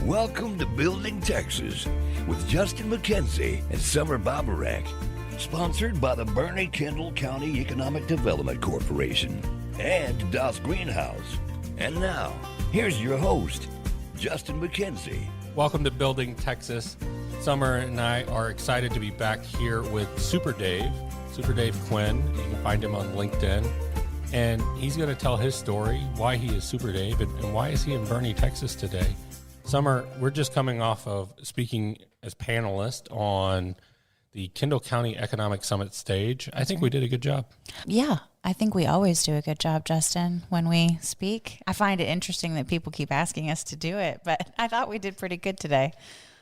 Welcome to Building Texas with Justin McKenzie and Summer Bobarack. Sponsored by the Boerne Kendall County Economic Development Corporation and Das Greenhouse. And now, here's your host, Justin McKenzie. Welcome to Building Texas. Summer and I are excited to be back here with Super Dave Quinn. You can find him on LinkedIn. And he's going to tell his story, why he is Super Dave, and why is he in Boerne, Texas today. Summer, we're just coming off of speaking as panelist on the Kendall County Economic Summit stage. I think we did a good job. Yeah, I think we always do a good job, Justin, when we speak. I find it interesting that people keep asking us to do it, but I thought we did pretty good today.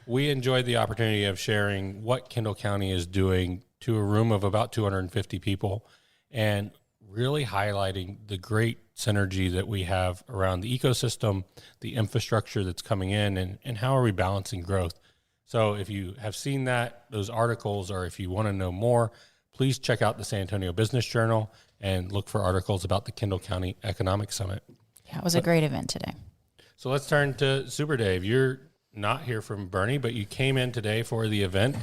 We enjoyed the opportunity of sharing what Kendall County is doing to a room of about 250 people and really highlighting the great synergy that we have around the ecosystem, the infrastructure that's coming in, and how are we balancing growth. So if you have seen those articles, or if you want to know more, please check out the San Antonio Business Journal and look for articles about the Kendall County Economic Summit. Yeah, it was a great event today. So let's turn to Super Dave. You're not here from Boerne, but you came in today for the event.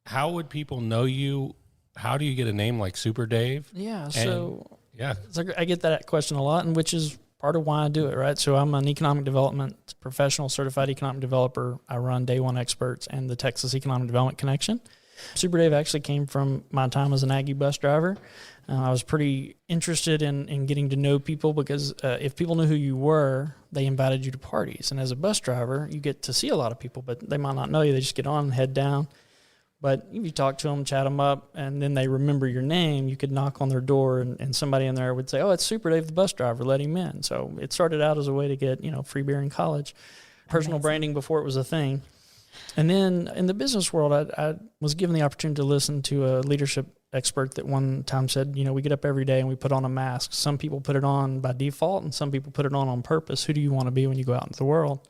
How would people know you? How do you get a name like Super Dave? I get that question a lot, and which is part of why I do it, right? So I'm an economic development professional, certified economic developer. I run Day One Experts and the Texas Economic Development Connection. Super Dave actually came from my time as an Aggie bus driver. I was pretty interested in getting to know people because if people knew who you were, they invited you to parties. And as a bus driver, you get to see a lot of people, but they might not know you. They just get on and head down. But if you talk to them, chat them up, and then they remember your name, you could knock on their door and somebody in there would say, "Oh, it's Super Dave the bus driver, let him in." So it started out as a way to get, free beer in college, personal branding before it was a thing. And then in the business world, I was given the opportunity to listen to a leadership expert that one time said, we get up every day and we put on a mask. Some people put it on by default and some people put it on purpose. Who do you want to be when you go out into the world?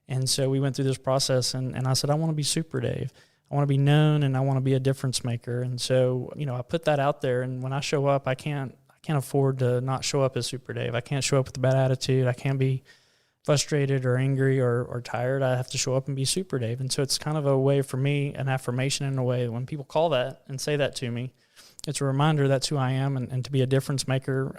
And so we went through this process and I said, I want to be Super Dave. I want to be known and I want to be a difference maker. And so, I put that out there, and when I show up, I can't afford to not show up as Super Dave. I can't show up with a bad attitude. I can't be frustrated or angry or tired. I have to show up and be Super Dave. And so it's kind of a way for me, an affirmation in a way. When people call that and say that to me, it's a reminder that's who I am and to be a difference maker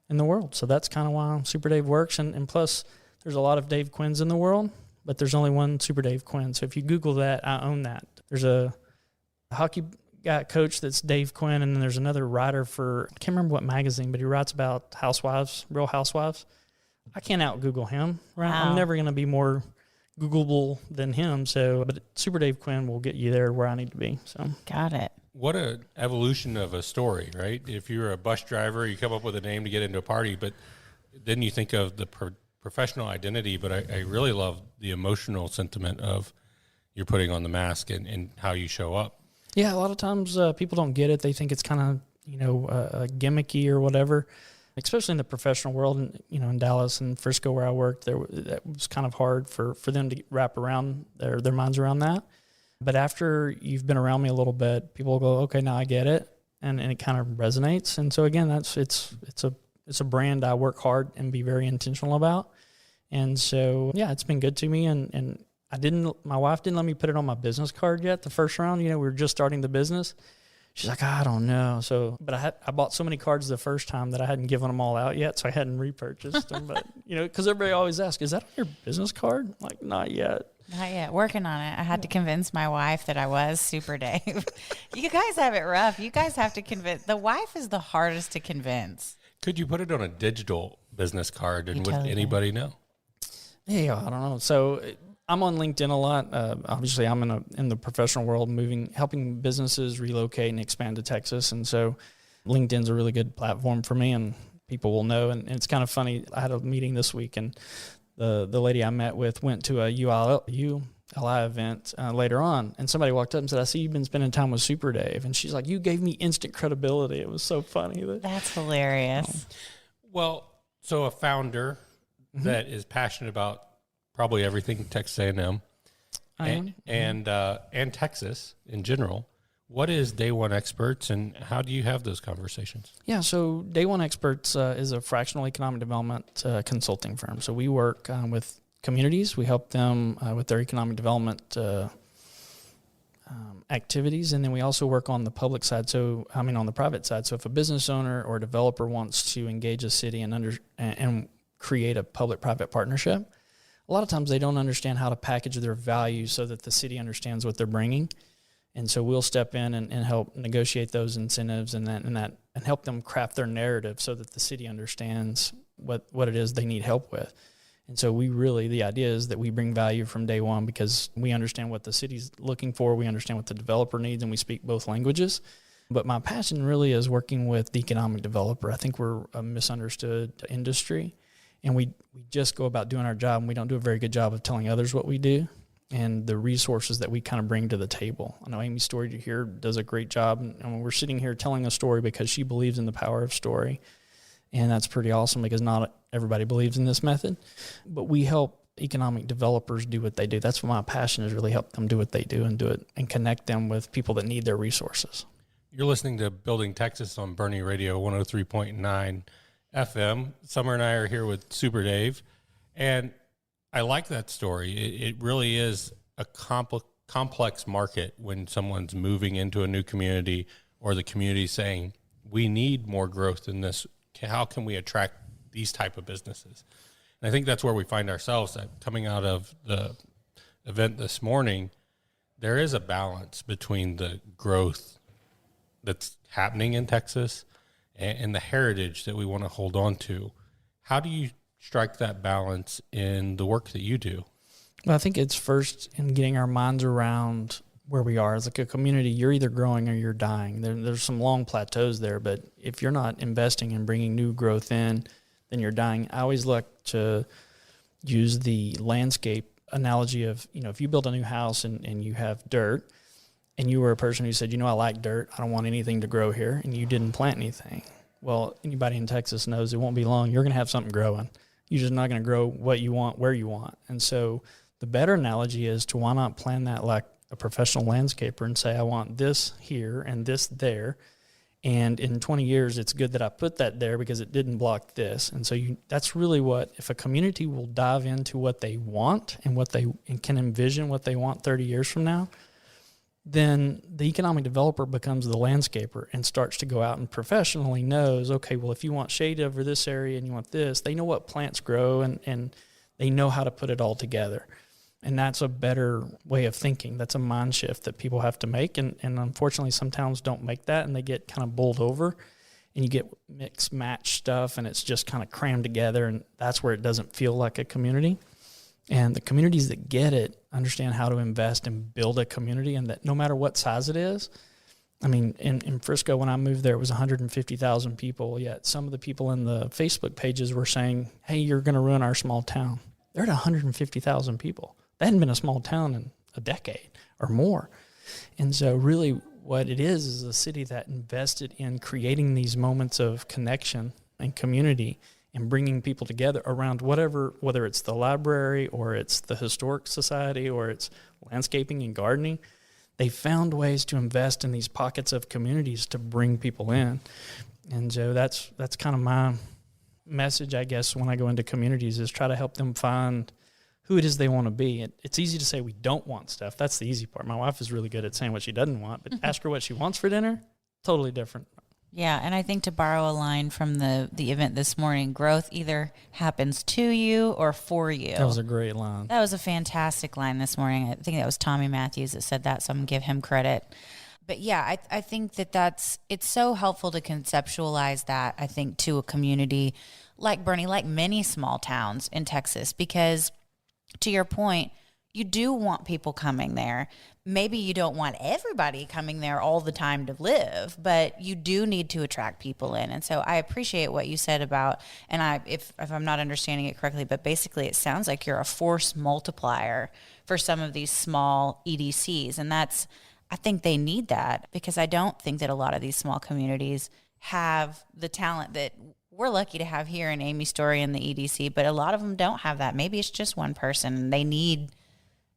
in the world. So that's kind of why Super Dave works. And plus, there's a lot of Dave Quinns in the world, but there's only one Super Dave Quinn. So if you Google that, I own that. There's a hockey guy coach that's Dave Quinn, and then there's another writer for, I can't remember what magazine, but he writes about housewives, Real Housewives. I can't out-Google him, right? Wow. I'm never going to be more Googleable than him. So, but Super Dave Quinn will get you there where I need to be. So, got it. What an evolution of a story, right? If you're a bus driver, you come up with a name to get into a party, but then you think of the professional identity. But I really love the emotional sentiment of you're putting on the mask and how you show up. Yeah, a lot of times people don't get it. They think it's kind of, gimmicky or whatever. Especially in the professional world, and in Dallas and Frisco where I worked, that was kind of hard for them to wrap around their minds around that. But after you've been around me a little bit, people will go, okay, now I get it, and it kind of resonates. And so again, it's a brand I work hard and be very intentional about. And so yeah, it's been good to me. And my wife didn't let me put it on my business card yet. The first round, we were just starting the business. She's like, I don't know. So, but I bought so many cards the first time that I hadn't given them all out yet, so I hadn't repurchased them. But because everybody always asks, "Is that on your business card?" I'm like, not yet. Not yet. Working on it. I had to convince my wife that I was Super Dave. You guys have it rough. You guys have to convince. The wife is the hardest to convince. Could you put it on a digital business card, and would anybody know? Yeah, I don't know. So I'm on LinkedIn a lot. Obviously, I'm in the professional world, helping businesses relocate and expand to Texas. And so LinkedIn's a really good platform for me, and people will know. And it's kind of funny. I had a meeting this week, and the lady I met with went to a ULI event later on, and somebody walked up and said, "I see you've been spending time with Super Dave." And she's like, "You gave me instant credibility." It was so funny. That's hilarious. Well, so a founder that is passionate about probably everything Texas A&M and Texas in general. What is Day One Experts, and how do you have those conversations? Yeah, so Day One Experts is a fractional economic development consulting firm. So we work with communities. We help them with their economic development activities, and then we also work on the public side. On the private side. So if a business owner or a developer wants to engage a city and create a public-private partnership, a lot of times they don't understand how to package their value so that the city understands what they're bringing. And so we'll step in and help negotiate those incentives and help them craft their narrative so that the city understands what it is they need help with. And so the idea is that we bring value from day one because we understand what the city's looking for, we understand what the developer needs, and we speak both languages. But my passion really is working with the economic developer. I think we're a misunderstood industry, and we just go about doing our job, and we don't do a very good job of telling others what we do and the resources that we kind of bring to the table. I know Amy's story here does a great job, and we're sitting here telling a story because she believes in the power of story. And that's pretty awesome because not everybody believes in this method. But we help economic developers do what they do. That's what my passion is, really help them do what they do and connect them with people that need their resources. You're listening to Building Texas on Boerne Radio 103.9 FM. Summer and I are here with Super Dave. And I like that story. It really is a complex market when someone's moving into a new community or the community saying, we need more growth in this. How can we attract these type of businesses? And I think that's where we find ourselves coming out of the event this morning. There is a balance between the growth that's happening in Texas and the heritage that we want to hold on to. How do you strike that balance in the work that you do? Well, I think it's first in getting our minds around where we are as like a community. You're either growing or you're dying. There's some long plateaus there, but if you're not investing and bringing new growth in, then you're dying. I always like to use the landscape analogy of, if you build a new house and you have dirt, and you were a person who said, I like dirt, I don't want anything to grow here, and you didn't plant anything. Well, anybody in Texas knows it won't be long. You're going to have something growing. You're just not going to grow what you want, where you want. And so the better analogy is to why not plan that like a professional landscaper and say, I want this here and this there. And in 20 years, it's good that I put that there because it didn't block this. And so that's really if a community will dive into what they want and can envision what they want 30 years from now, then the economic developer becomes the landscaper and starts to go out and professionally knows, okay, well, if you want shade over this area and you want this, they know what plants grow and they know how to put it all together. And that's a better way of thinking. That's a mind shift that people have to make. And unfortunately, some towns don't make that, and they get kind of bowled over. And you get mix match stuff, and it's just kind of crammed together, and that's where it doesn't feel like a community. And the communities that get it understand how to invest and build a community, and that no matter what size it is. I mean, in Frisco, when I moved there, it was 150,000 people, yet some of the people in the Facebook pages were saying, hey, you're going to ruin our small town. They're at 150,000 people. That hadn't been a small town in a decade or more. And so really what it is a city that invested in creating these moments of connection and community and bringing people together around whether it's the library or it's the historic society or it's landscaping and gardening. They found ways to invest in these pockets of communities to bring people in. And so that's kind of my message, I guess, when I go into communities, is try to help them find who it is they want to be. It's easy to say we don't want stuff. That's the easy part. My wife is really good at saying what she doesn't want, but ask her what she wants for dinner, totally different. Yeah, and I think to borrow a line from the event this morning, growth either happens to you or for you. That was a great line. That was a fantastic line this morning. I think that was Tommy Matthews that said that, so I'm going to give him credit. But yeah, I think it's so helpful to conceptualize that, I think, to a community like Boerne, like many small towns in Texas, because to your point, you do want people coming there. Maybe you don't want everybody coming there all the time to live, but you do need to attract people in. And so I appreciate what you said about, and if I'm not understanding it correctly, but basically it sounds like you're a force multiplier for some of these small EDCs. And I think they need that, because I don't think that a lot of these small communities have the talent that we're lucky to have here in Amy's story in the EDC, but a lot of them don't have that. Maybe it's just one person and they need,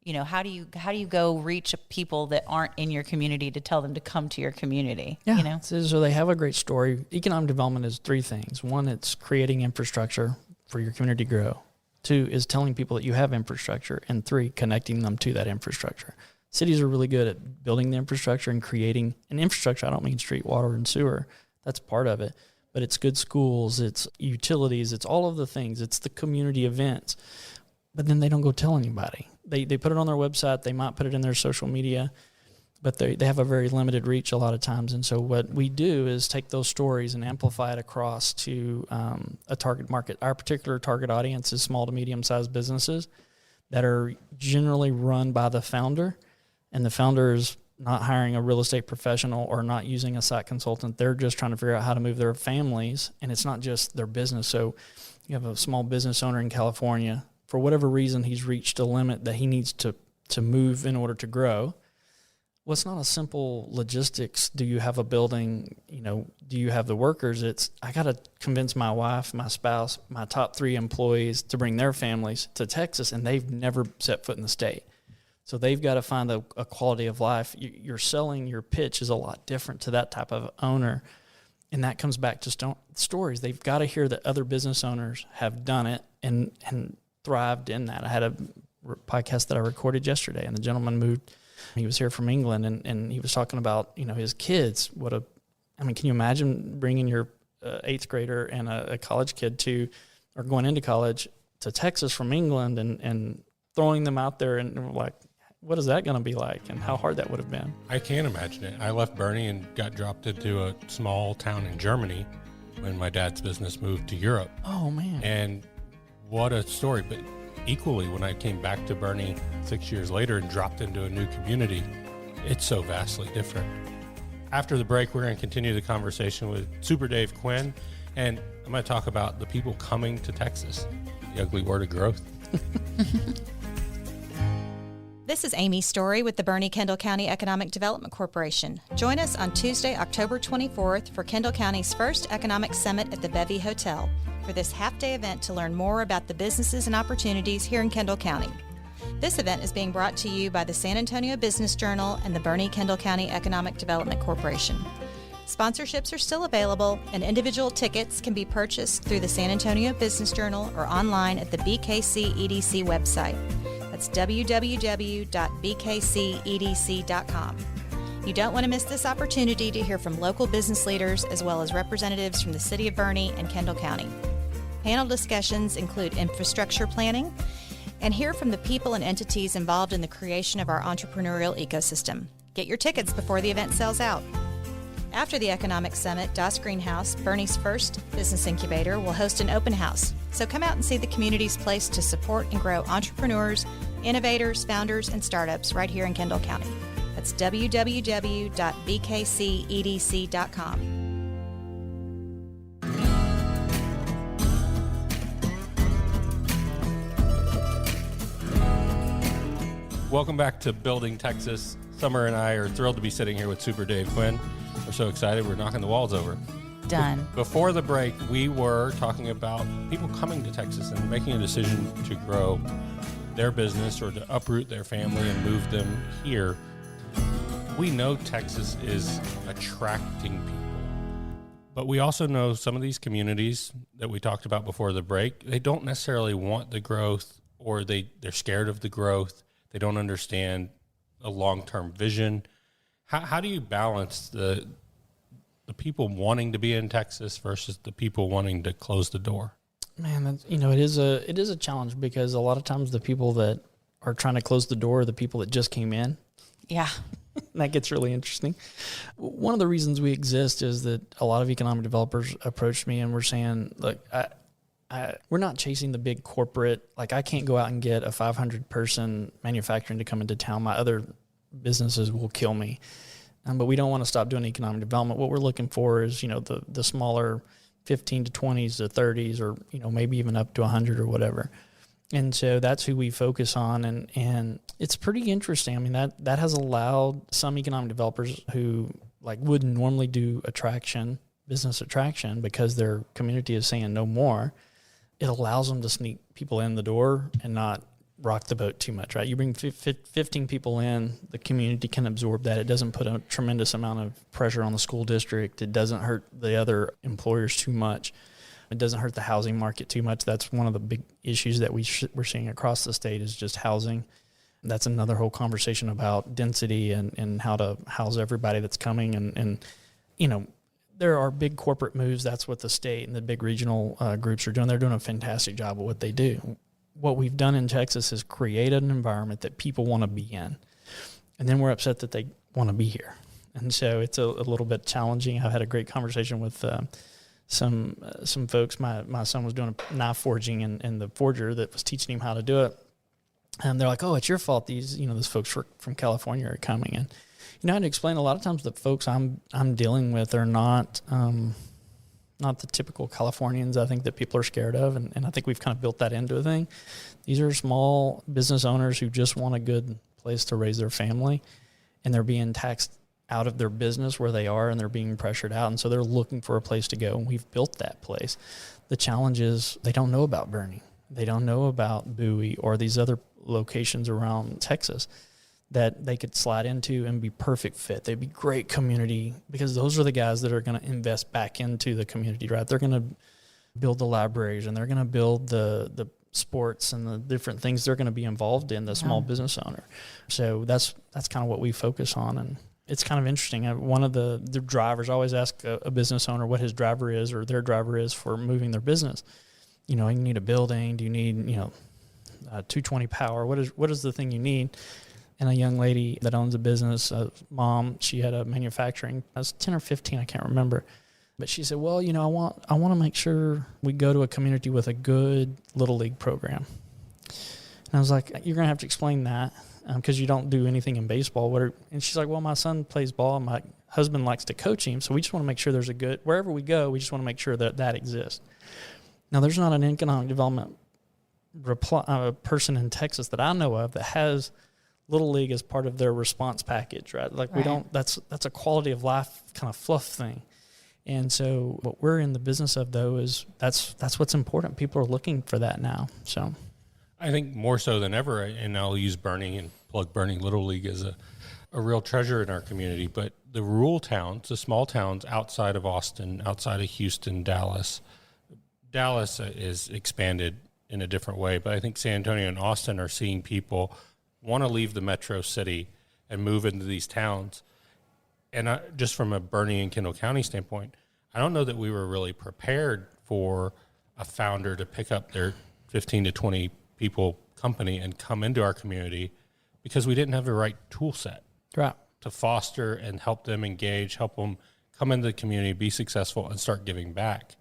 how do you go reach people that aren't in your community to tell them to come to your community? Yeah. So they have a great story. Economic development is three things. One, it's creating infrastructure for your community to grow. 2 is telling people that you have infrastructure, and 3, connecting them to that infrastructure. Cities are really good at building the infrastructure and creating an infrastructure. I don't mean street, water, and sewer. That's part of it. But it's good schools, it's utilities, it's all of the things. It's the community events. But then they don't go tell anybody. They put it on their website. They might put it in their social media, but they have a very limited reach a lot of times. And so what we do is take those stories and amplify it across to a target market. Our particular target audience is small to medium-sized businesses that are generally run by the founder, and the founder is not hiring a real estate professional or not using a site consultant. They're just trying to figure out how to move their families, and it's not just their business. So you have a small business owner in California. For whatever reason, he's reached a limit that he needs to move in order to grow. Well, it's not a simple logistics. Do you have a building? Do you have the workers? It's, I got to convince my wife, my spouse, my top 3 employees to bring their families to Texas, and they've never set foot in the state. So they've got to find a quality of life. You're selling, your pitch is a lot different to that type of owner. And that comes back to stories. They've got to hear that other business owners have done it and thrived in that. I had a podcast that I recorded yesterday, and the gentleman moved. He was here from England, and he was talking about, his kids. Can you imagine bringing your 8th grader and a college kid or going into college to Texas from England and throwing them out there, and like, what is that going to be like, and how hard that would have been? I can't imagine it. I left Boerne and got dropped into a small town in Germany when my dad's business moved to Europe. Oh, man. And what a story. But equally, when I came back to Boerne 6 years later and dropped into a new community, it's so vastly different. After the break, we're going to continue the conversation with Super Dave Quinn, and I'm going to talk about the people coming to Texas, the ugly word of growth. This is Amy Story with the Boerne-Kendall County Economic Development Corporation. Join us on Tuesday, October 24th for Kendall County's first Economic Summit at the Bevy Hotel for this half-day event to learn more about the businesses and opportunities here in Kendall County. This event is being brought to you by the San Antonio Business Journal and the Boerne-Kendall County Economic Development Corporation. Sponsorships are still available, and individual tickets can be purchased through the San Antonio Business Journal or online at the BKC EDC website. That's www.bkcedc.com. You don't want to miss this opportunity to hear from local business leaders as well as representatives from the City of Boerne and Kendall County. Panel discussions include infrastructure planning and hear from the people and entities involved in the creation of our entrepreneurial ecosystem. Get your tickets before the event sells out. After the Economic Summit, Das Greenhouse, Boerne's first business incubator, will host an open house. So come out and see the community's place to support and grow entrepreneurs, innovators, founders, and startups right here in Kendall County. That's www.bkcedc.com. Welcome back to Building Texas. Summer and I are thrilled to be sitting here with Super Dave Quinn. We're so excited, we're knocking the walls over. Done. Before the break, we were talking about people coming to Texas and making a decision to grow their business or to uproot their family and move them here. We know Texas is attracting people, but we also know some of these communities that we talked about before the break, they don't necessarily want the growth, or they're scared of the growth. They don't understand a long-term vision. How do you balance the people wanting to be in Texas versus the people wanting to close the door? Man, it is a challenge, because a lot of times the people that are trying to close the door are the people that just came in. Yeah. That gets really interesting. One of the reasons we exist is that a lot of economic developers approached me and were saying, look, we're not chasing the big corporate. Like, I can't go out and get a 500-person manufacturing to come into town. My other businesses will kill me. But we don't want to stop doing economic development. What we're looking for is, the smaller 15 to 20s to 30s, or, maybe even up to 100 or whatever. And so that's who we focus on. And it's pretty interesting. I mean, that has allowed some economic developers who wouldn't normally do business attraction, because their community is saying no more. It allows them to sneak people in the door and not rock the boat too much, right? You bring 15 people in, the community can absorb that. It doesn't put a tremendous amount of pressure on the school district. It doesn't hurt the other employers too much. It doesn't hurt the housing market too much. That's one of the big issues that we're seeing across the state is just housing. That's another whole conversation about density and how to house everybody that's coming. And there are big corporate moves. That's what the state and the big regional groups are doing. They're doing a fantastic job of what they do. What we've done in Texas is create an environment that people want to be in. And then we're upset that they want to be here. And so it's a little bit challenging. I've had a great conversation with some folks. My son was doing a knife forging, and the forger that was teaching him how to do it. And they're like, "Oh, it's your fault. These folks from California are coming in." I had to explain a lot of times the folks I'm dealing with are not the typical Californians I think that people are scared of, and I think we've kind of built that into a thing. These are small business owners who just want a good place to raise their family, and they're being taxed out of their business where they are, and they're being pressured out, and so they're looking for a place to go, and we've built that place. The challenge is they don't know about Boerne. They don't know about Bowie or these other locations around Texas that they could slide into and be perfect fit. They'd be great community because those are the guys that are going to invest back into the community, right? They're going to build the libraries, and they're going to build the sports and the different things they're going to be involved in, the small business owner. So that's kind of what we focus on. And it's kind of interesting. One of the drivers, I always ask a business owner what his driver is or their driver is for moving their business. You need a building. Do you need, 220 power? What is the thing you need? And a young lady that owns a business, mom, she had a manufacturing, I was 10 or 15, I can't remember. But she said, well, I want to make sure we go to a community with a good Little League program. And I was like, you're going to have to explain that because you don't do anything in baseball. And she's like, well, my son plays ball and my husband likes to coach him. So we just want to make sure there's a good, wherever we go, we just want to make sure that exists. Now, there's not an economic development person in Texas that I know of that has Little League as part of their response package, right? Like we don't, that's a quality of life kind of fluff thing. And so what we're in the business of, though, is that's what's important. People are looking for that now. So I think more so than ever, and I'll use Boerne and plug Boerne Little League as a real treasure in our community, but the rural towns, the small towns outside of Austin, outside of Houston, Dallas is expanded in a different way, but I think San Antonio and Austin are seeing people want to leave the metro city and move into these towns. And just from a Boerne and Kendall County standpoint, I don't know that we were really prepared for a founder to pick up their 15 to 20 people company and come into our community because we didn't have the right tool set to foster and help them engage, help them come into the community, be successful, and start giving back.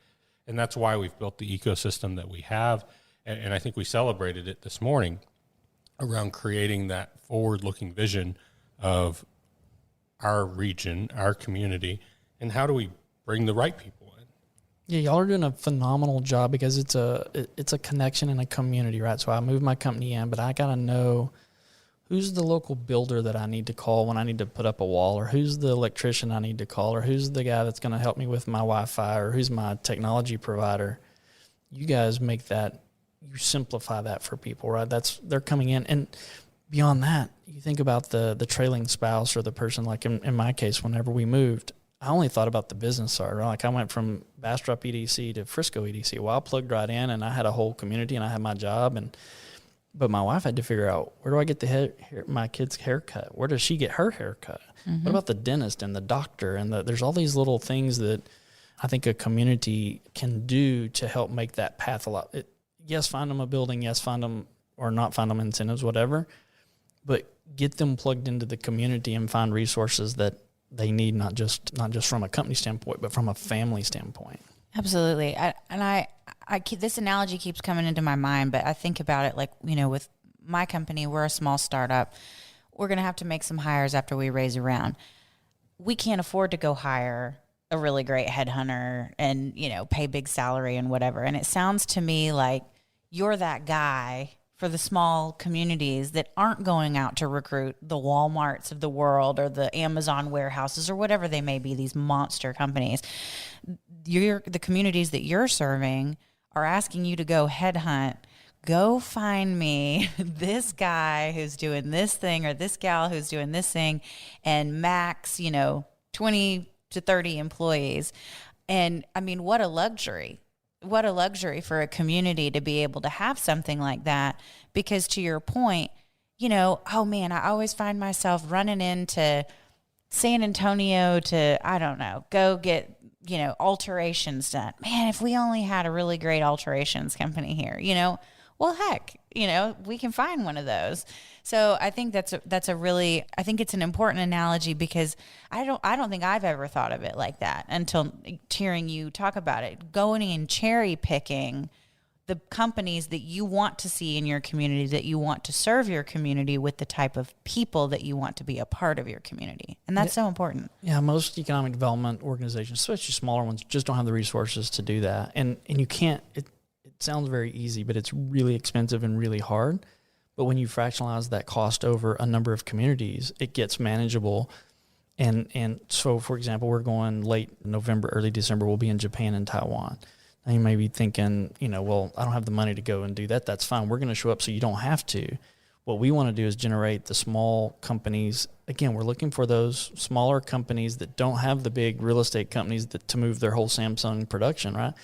And that's why we've built the ecosystem that we have. And I think we celebrated it this morning around creating that forward-looking vision of our region, our community, and how do we bring the right people in? Yeah, y'all are doing a phenomenal job because it's a connection in a community, right? So I moved my company in, but I got to know who's the local builder that I need to call when I need to put up a wall, or who's the electrician I need to call, or who's the guy that's going to help me with my Wi-Fi, or who's my technology provider. You guys make that, you simplify that for people, right? They're coming in. And beyond that, you think about the trailing spouse or the person, like in my case, whenever we moved, I only thought about the business side, right? Like I went from Bastrop EDC to Frisco EDC. Well, I plugged right in and I had a whole community and I had my job. But my wife had to figure out, where do I get my kid's haircut? Where does she get her haircut? Mm-hmm. What about the dentist and the doctor? And there's all these little things that I think a community can do to help make that path a lot. Yes, find them a building. Yes, find them or not find them incentives, whatever. But get them plugged into the community and find resources that they need, not just from a company standpoint, but from a family standpoint. Absolutely. I this analogy keeps coming into my mind, but I think about it like, with my company, we're a small startup. We're going to have to make some hires after we raise a round. We can't afford to go hire a really great headhunter and, pay big salary and whatever. And it sounds to me like you're that guy for the small communities that aren't going out to recruit the Walmarts of the world or the Amazon warehouses or whatever they may be, these monster companies. The communities that you're serving are asking you to go headhunt, go find me this guy who's doing this thing or this gal who's doing this thing, and max, 20 to 30 employees. And I mean, what a luxury. what a luxury for a community to be able to have something like that. Because to your point, you know, oh man, I always find myself running into San Antonio to, I don't know, go get, you know, alterations done. Man, if we only had a really great alterations company here, you know, well, heck, you know, we can find one of those. So I think that's a really, I think it's an important analogy, because I don't think I've ever thought of it like that until hearing you talk about it. Going and cherry picking the companies that you want to see in your community, that you want to serve your community with the type of people that you want to be a part of your community. And that's so important. Yeah, most economic development organizations, especially smaller ones, just don't have the resources to do that. And you can't, it sounds very easy, but it's really expensive and really hard. But when you fractionalize that cost over a number of communities, it gets manageable. And so, for example, we're going late November, early December, we'll be in Japan and Taiwan. Now you may be thinking, you know, well, I don't have the money to go and do that. That's fine. We're going to show up so you don't have to. What we want to do is generate the small companies. Again, we're looking for those smaller companies that don't have the big real estate companies to move their whole Samsung production, right?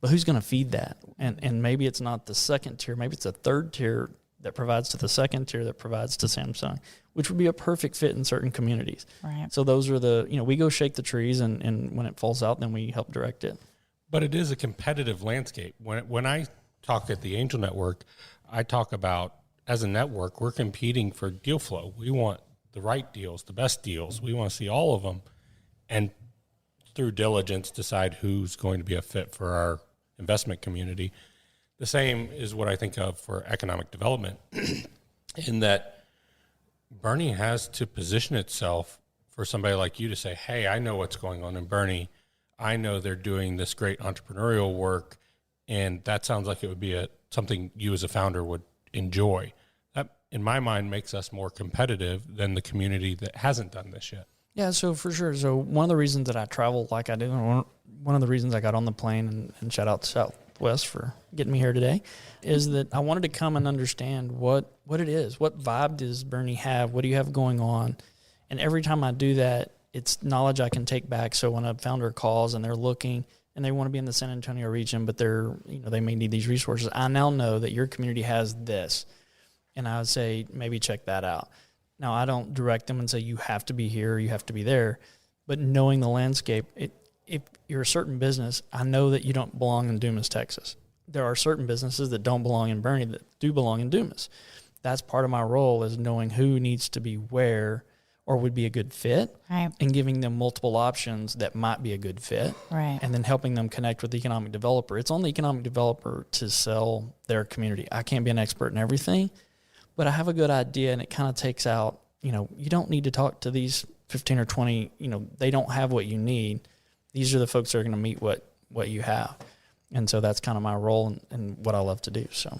But who's going to feed that? And maybe it's not the second tier. Maybe it's a third tier that provides to the second tier that provides to Samsung, which would be a perfect fit in certain communities. Right. So those are the, you know, we go shake the trees, and when it falls out, then we help direct it. But it is a competitive landscape. When I talk at the Angel Network, I talk about, as a network, we're competing for deal flow. We want the right deals, the best deals. We want to see all of them, and through diligence decide who's going to be a fit for our investment community. The same is what I think of for economic development, in that Boerne has to position itself for somebody like you to say, hey, I know what's going on in Boerne. I know they're doing this great entrepreneurial work, and that sounds like it would be something you as a founder would enjoy. That, in my mind, makes us more competitive than the community that hasn't done this yet. Yeah, so for sure. So one of the reasons that I travel like I do, one of the reasons I got on the plane, and shout out to Southwest for getting me here today, is that I wanted to come and understand what it is. What vibe does Boerne have? What do you have going on? And every time I do that, it's knowledge I can take back. So when a founder calls and they're looking and they want to be in the San Antonio region, but they may need these resources, I now know that your community has this. And I would say, maybe check that out. Now, I don't direct them and say, you have to be here, or you have to be there. But knowing the landscape, if you're a certain business, I know that you don't belong in Dumas, Texas. There are certain businesses that don't belong in Boerne that do belong in Dumas. That's part of my role, is knowing who needs to be where or would be a good fit, Right. and giving them multiple options that might be a good fit, Right. and then helping them connect with the economic developer. It's on the economic developer to sell their community. I can't be an expert in everything, but I have a good idea, and it kind of takes out, you don't need to talk to these 15 or 20, they don't have what you need. These are the folks that are going to meet what you have. And so that's kind of my role and what I love to do. So,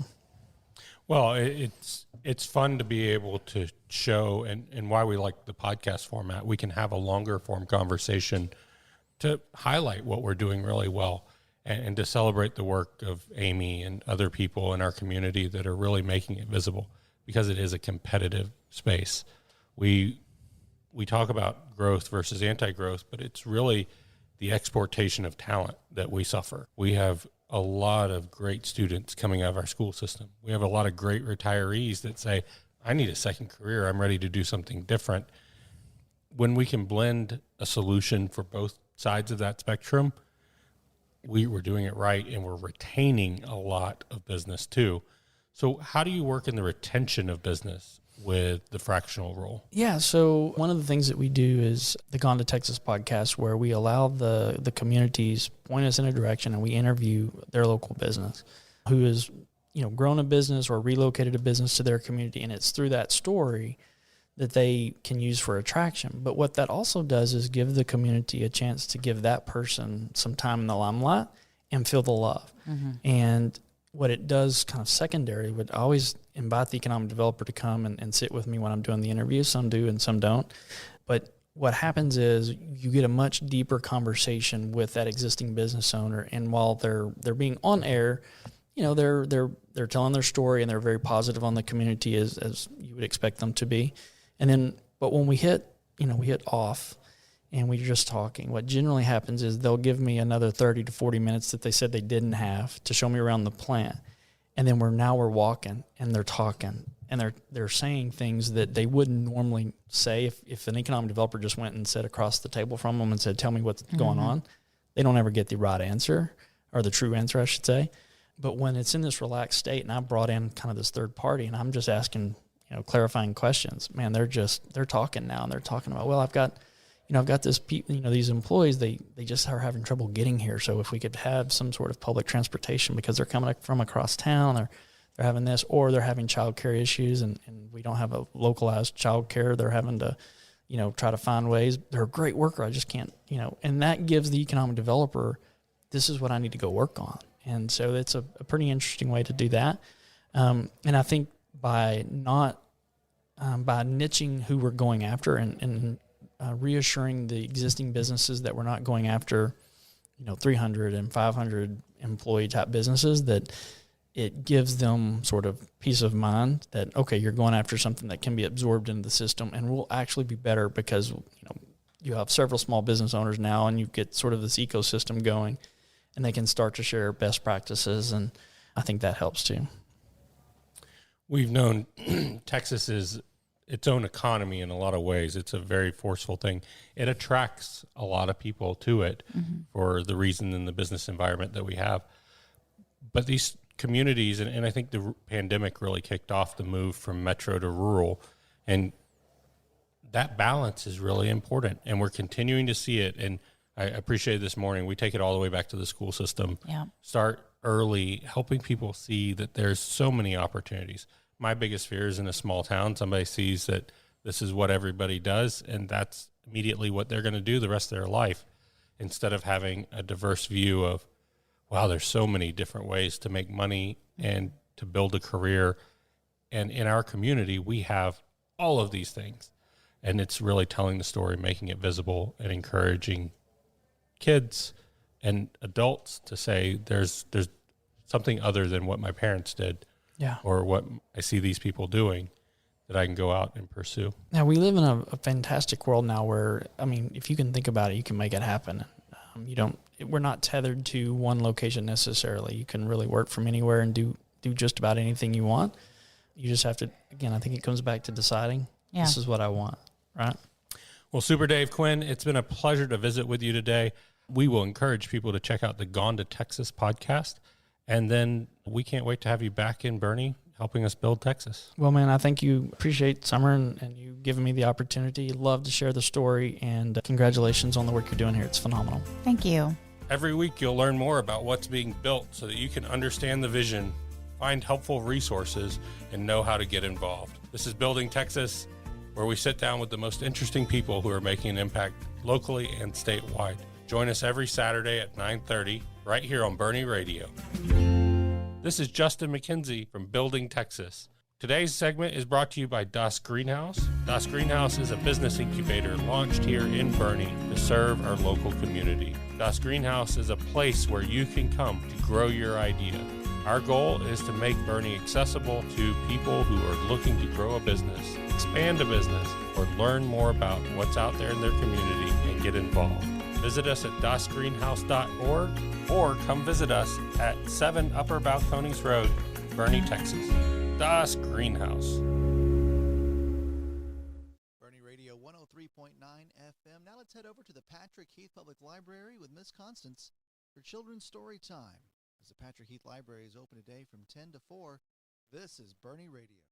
well, it's fun to be able to show, and why we like the podcast format. We can have a longer form conversation to highlight what we're doing really well, and to celebrate the work of Amy and other people in our community that are really making it visible, because it is a competitive space. We talk about growth versus anti-growth, but it's really the exportation of talent that we suffer. We have a lot of great students coming out of our school system. We have a lot of great retirees that say, I need a second career. I'm ready to do something different. When we can blend a solution for both sides of that spectrum, we're doing it right, and we're retaining a lot of business too. So how do you work in the retention of business with the fractional role? Yeah, so one of the things that we do is the Gone to Texas podcast, where we allow the communities point us in a direction, and we interview their local business who has grown a business or relocated a business to their community, and it's through that story that they can use for attraction. But what that also does is give the community a chance to give that person some time in the limelight and feel the love. Mm-hmm. And what it does kind of secondary, would always invite the economic developer to come and sit with me when I'm doing the interview. Some do and some don't. But what happens is you get a much deeper conversation with that existing business owner. And while they're being on air, they're telling their story, and they're very positive on the community as you would expect them to be. And then, but when we hit off, and we're just talking. What generally happens is they'll give me another 30 to 40 minutes that they said they didn't have to show me around the plant. And then we're walking, and they're talking, and they're saying things that they wouldn't normally say if an economic developer just went and sat across the table from them and said, tell me what's going on. They don't ever get the right answer, or the true answer, I should say. But when it's in this relaxed state, and I brought in kind of this third party, and I'm just asking, clarifying questions, man, they're talking now, and they're talking about, well, I've got this these employees, they just are having trouble getting here. So if we could have some sort of public transportation, because they're coming from across town, they're having this, or they're having childcare issues, and we don't have a localized childcare. They're having to, try to find ways. They're a great worker. I just can't, and that gives the economic developer, this is what I need to go work on. And so it's a pretty interesting way to do that. And I think by niching who we're going after, and reassuring the existing businesses that we're not going after, 300 and 500 employee type businesses, that it gives them sort of peace of mind that, okay, you're going after something that can be absorbed into the system and will actually be better, because, you have several small business owners now, and you get sort of this ecosystem going, and they can start to share best practices. And I think that helps too. We've known Texas is its own economy in a lot of ways. It's a very forceful thing. It attracts a lot of people to it for the reason in the business environment that we have. But these communities, and I think the pandemic really kicked off the move from metro to rural, and that balance is really important, and we're continuing to see it. And I appreciate this morning, we take it all the way back to the school system. Yeah. Start early, helping people see that there's so many opportunities. My biggest fear is in a small town, somebody sees that this is what everybody does, and that's immediately what they're going to do the rest of their life, instead of having a diverse view of, wow, there's so many different ways to make money and to build a career. And in our community, we have all of these things. And it's really telling the story, making it visible, and encouraging kids and adults to say there's something other than what my parents did. Yeah. Or what I see these people doing that I can go out and pursue. Now, we live in a fantastic world now where, if you can think about it, you can make it happen. We're not tethered to one location necessarily. You can really work from anywhere and do just about anything you want. You just have to, again, I think it comes back to deciding, this is what I want, right? Well, Super Dave Quinn, it's been a pleasure to visit with you today. We will encourage people to check out the Gone to Texas podcast. And then we can't wait to have you back in Boerne helping us build Texas. Well, man, I thank you. Appreciate Summer and you giving me the opportunity. Love to share the story, and congratulations on the work you're doing here. It's phenomenal. Thank you. Every week you'll learn more about what's being built so that you can understand the vision, find helpful resources, and know how to get involved. This is Building Texas, where we sit down with the most interesting people who are making an impact locally and statewide. Join us every Saturday at 9:30 right here on Boerne Radio. This is Justin McKenzie from Building Texas. Today's segment is brought to you by Das Greenhouse. Das Greenhouse is a business incubator launched here in Boerne to serve our local community. Das Greenhouse is a place where you can come to grow your idea. Our goal is to make Boerne accessible to people who are looking to grow a business, expand a business, or learn more about what's out there in their community and get involved. Visit us at dasgreenhouse.org or come visit us at 7 Upper Balcones Road, Boerne, Texas. Das Greenhouse. Boerne Radio 103.9 FM. Now let's head over to the Patrick Heath Public Library with Miss Constance for Children's Story Time. As the Patrick Heath Library is open today from 10 to 4, this is Boerne Radio.